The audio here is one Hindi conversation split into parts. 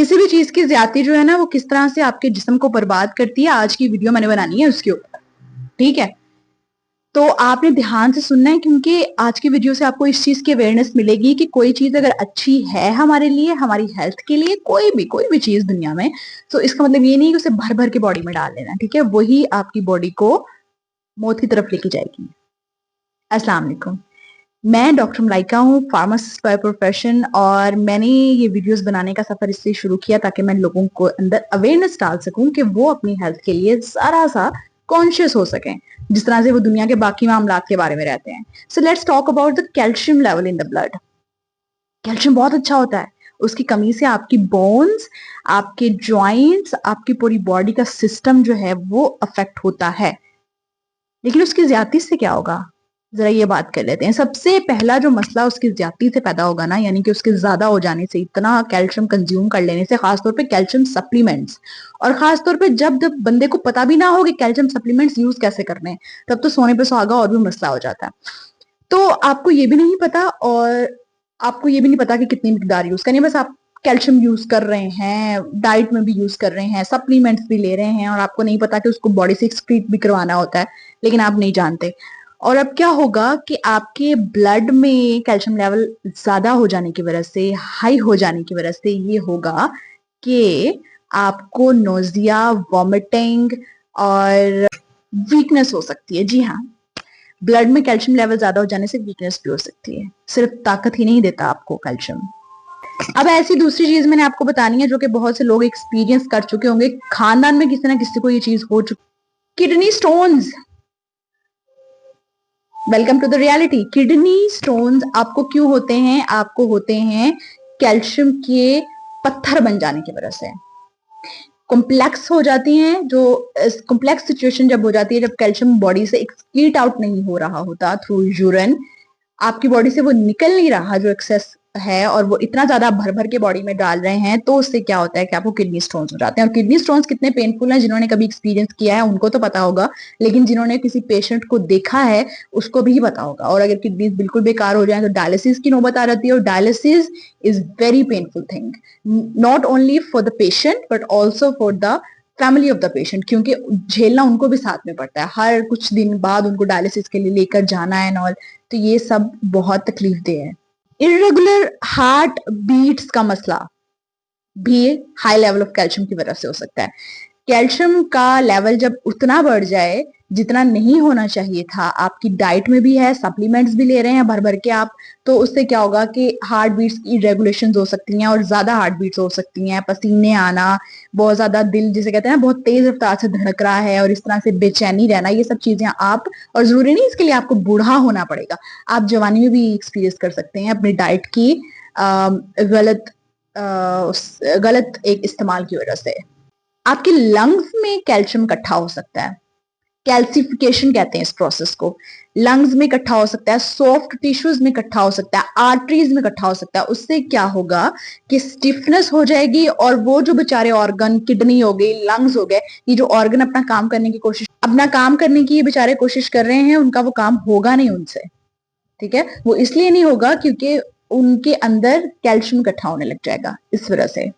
किसी भी चीज की ज्यादती जो है ना वो किस तरह से आपके जिस्म को बर्बाद करती है, आज की वीडियो मैंने बनानी है उसके ऊपर। ठीक है, तो आपने ध्यान से सुनना है क्योंकि आज की वीडियो से आपको इस चीज की अवेयरनेस मिलेगी कि कोई चीज अगर अच्छी है हमारे लिए, हमारी हेल्थ के लिए, कोई भी चीज दुनिया में, तो इसका मतलब ये नहीं कि उसे भर भर के बॉडी में डाल लेना। ठीक है, वही आपकी बॉडी को मौत की तरफ लेके जाएगी। अस्सलाम वालेकुम, मैं डॉक्टर मलाइका हूँ, फार्मासिस्ट बाय प्रोफेशन, और मैंने ये वीडियोस बनाने का सफर इसलिए शुरू किया ताकि मैं लोगों को अंदर अवेयरनेस डाल सकूं कि वो अपनी हेल्थ के लिए सारा सा कॉन्शियस हो सकें, जिस तरह से वो दुनिया के बाकी मामलात के बारे में रहते हैं। So let's talk about the calcium level in the blood. Calcium बहुत अच्छा होता है, उसकी कमी से आपकी बोन्स, आपके जॉइंट्स, आपकी पूरी बॉडी का सिस्टम जो है वो अफेक्ट होता है। लेकिन उसकी ज्यादती से क्या होगा, जरा ये बात कर लेते हैं। सबसे पहला जो मसला उसकी ज्यादती से पैदा होगा ना, यानी कि उसके ज्यादा हो जाने से, इतना कैल्शियम कंज्यूम कर लेने से, खासतौर पे कैल्शियम सप्लीमेंट्स, और खासतौर पे जब बंदे को पता भी ना हो कि कैल्शियम सप्लीमेंट्स यूज कैसे करने हैं, तब तो सोने पे सुहागा और भी मसला हो जाता है। तो आपको ये भी नहीं पता, और आपको ये भी नहीं पता कि कितनी मिकदार यूज करनी है, बस आप कैल्शियम यूज कर रहे हैं, डाइट में भी यूज कर रहे हैं, सप्लीमेंट्स भी ले रहे हैं, और आपको नहीं पता कि उसको बॉडी से एक्सक्रीट भी करवाना होता है, लेकिन आप नहीं जानते। और अब क्या होगा कि आपके ब्लड में कैल्शियम लेवल ज्यादा हो जाने की वजह से, हाई हो जाने की वजह से ये होगा कि आपको नोजिया, वॉमिटिंग और वीकनेस हो सकती है। जी हाँ, ब्लड में कैल्शियम लेवल ज्यादा हो जाने से वीकनेस भी हो सकती है। सिर्फ ताकत ही नहीं देता आपको कैल्शियम। अब ऐसी दूसरी चीज मैंने आपको बतानी है जो कि बहुत से लोग एक्सपीरियंस कर चुके होंगे, खानदान में किसी ना किसी को ये चीज हो चुकी। Kidney stones. Welcome to the reality. Kidney stones आपको क्यों होते हैं? आपको होते हैं कैल्शियम के पत्थर बन जाने की वजह से। कॉम्प्लेक्स हो जाती हैं, जो कॉम्प्लेक्स सिचुएशन जब हो जाती है, जब कैल्शियम बॉडी से एक्सक्रीट आउट नहीं हो रहा होता थ्रू यूरिन, आपकी बॉडी से वो निकल नहीं रहा जो एक्सेस है, और वो इतना ज्यादा भर भर के बॉडी में डाल रहे हैं, तो उससे क्या होता है कि आपको किडनी स्टोन्स हो जाते हैं। और किडनी स्टोन्स कितने पेनफुल हैं, जिन्होंने कभी एक्सपीरियंस किया है उनको तो पता होगा, लेकिन जिन्होंने किसी पेशेंट को देखा है उसको भी पता होगा। और अगर किडनी बिल्कुल बेकार हो जाए तो डायलिसिस की नौबत आ जाती है, और dialysis is very painful thing, not only for the patient but also for the family of the patient, क्योंकि झेलना उनको भी साथ में पड़ता है, हर कुछ दिन बाद उनको डायलिसिस के लिए लेकर जाना है एंड ऑल। तो ये सब बहुत तकलीफ दे है। इरेगुलर हार्ट बीट्स का मसला भी हाई लेवल ऑफ कैल्शियम की वजह से हो सकता है। कैल्शियम का लेवल जब उतना बढ़ जाए जितना नहीं होना चाहिए था, आपकी डाइट में भी है, सप्लीमेंट्स भी ले रहे हैं भर भर के आप, तो उससे क्या होगा कि हार्ट बीट्स की रेगुलेशन हो सकती हैं, और ज्यादा हार्ट बीट्स हो सकती हैं, पसीने आना, बहुत ज्यादा दिल जिसे कहते हैं ना बहुत तेज रफ्तार से धड़क रहा है, और इस तरह से बेचैनी रहना, ये सब चीजें आप, और जरूरी नहीं इसके लिए आपको बूढ़ा होना पड़ेगा, आप जवानी में भी एक्सपीरियंस कर सकते हैं अपनी डाइट की गलत गलत एक इस्तेमाल की वजह से। आपके लंग्स में कैल्शियम इकट्ठा हो सकता है, कैल्सिफिकेशन कहते हैं इस प्रोसेस को। लंग्स में इकट्ठा हो सकता है, सॉफ्ट टिश्यूज में इकट्ठा हो सकता है, आर्टरीज में इकट्ठा हो सकता है। उससे क्या होगा कि स्टिफनेस हो जाएगी, और वो जो बेचारे ऑर्गन, किडनी हो गई, लंग्स हो गए, ये जो ऑर्गन अपना काम करने की ये बेचारे कोशिश कर रहे हैं, उनका वो काम होगा नहीं उनसे। ठीक है, वो इसलिए नहीं होगा क्योंकि उनके अंदर कैल्शियम इकट्ठा होने लग जाएगा इस वजह से।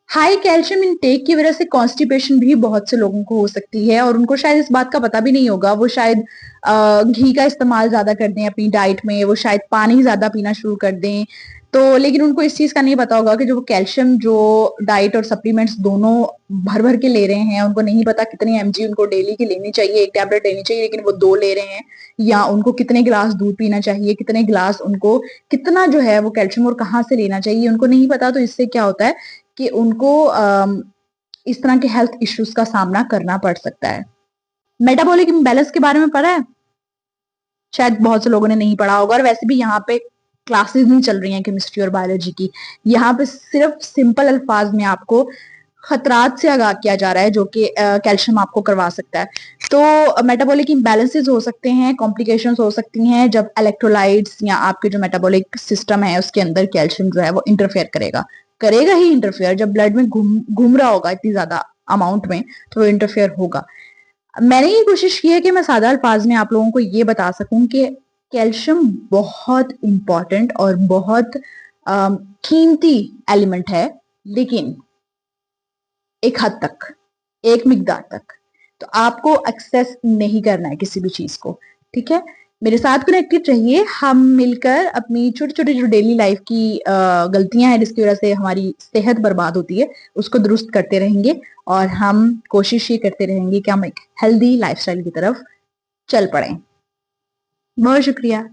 हाई कैल्शियम इनटेक की वजह से कॉन्स्टिपेशन भी बहुत से लोगों को हो सकती है, और उनको शायद इस बात का पता भी नहीं होगा। वो शायद घी का इस्तेमाल ज्यादा कर दें अपनी डाइट में, वो शायद पानी ज्यादा पीना शुरू कर दें, तो लेकिन उनको इस चीज का नहीं पता होगा कि जो कैल्शियम जो डाइट और सप्लीमेंट्स दोनों भर भर के ले रहे हैं, उनको नहीं पता कितने mg उनको डेली की लेनी चाहिए, एक टैबलेट लेनी चाहिए, लेकिन वो 2 ले रहे हैं। या उनको कितने गिलास दूध पीना चाहिए, कितने गिलास उनको, कितना जो है वो कैल्शियम और कहाँ से लेना चाहिए, उनको नहीं पता। तो इससे क्या होता है कि उनको इस तरह के हेल्थ इश्यूज का सामना करना पड़ सकता है। मेटाबॉलिक इम्बैलेंस के बारे में पढ़ा है? शायद बहुत से लोगों ने नहीं पढ़ा होगा, और वैसे भी यहाँ पे क्लासेस नहीं चल रही हैं केमिस्ट्री और बायोलॉजी की। यहाँ पे सिर्फ सिंपल अल्फाज में आपको खतरात से आगाह किया जा रहा है जो कि कैल्शियम आपको करवा सकता है। तो मेटाबॉलिक इम्बैलेंसेस हो सकते हैं, कॉम्प्लिकेशंस हो सकती हैं जब इलेक्ट्रोलाइट्स या आपके जो मेटाबॉलिक सिस्टम है उसके अंदर कैल्शियम जो है वो इंटरफेयर करेगा ही इंटरफेयर। जब ब्लड में घूम रहा होगा इतनी ज्यादा अमाउंट में, तो वो इंटरफेयर होगा। मैंने ये कोशिश की है कि मैं सादा अल्फाज में आप लोगों को ये बता सकूं कि कैल्शियम बहुत इंपॉर्टेंट और बहुत कीमती एलिमेंट है, लेकिन एक हद तक, एक मिकदार तक। तो आपको एक्सेस नहीं करना है किसी भी चीज को, ठीक है। मेरे साथ कनेक्टेड रहिए, हम मिलकर अपनी छोटी छोटी जो डेली लाइफ की गलतियां हैं जिसकी वजह से हमारी सेहत बर्बाद होती है, उसको दुरुस्त करते रहेंगे। और हम कोशिश ये करते रहेंगे कि हम एक हेल्दी लाइफस्टाइल की तरफ चल पड़े। बहुत शुक्रिया।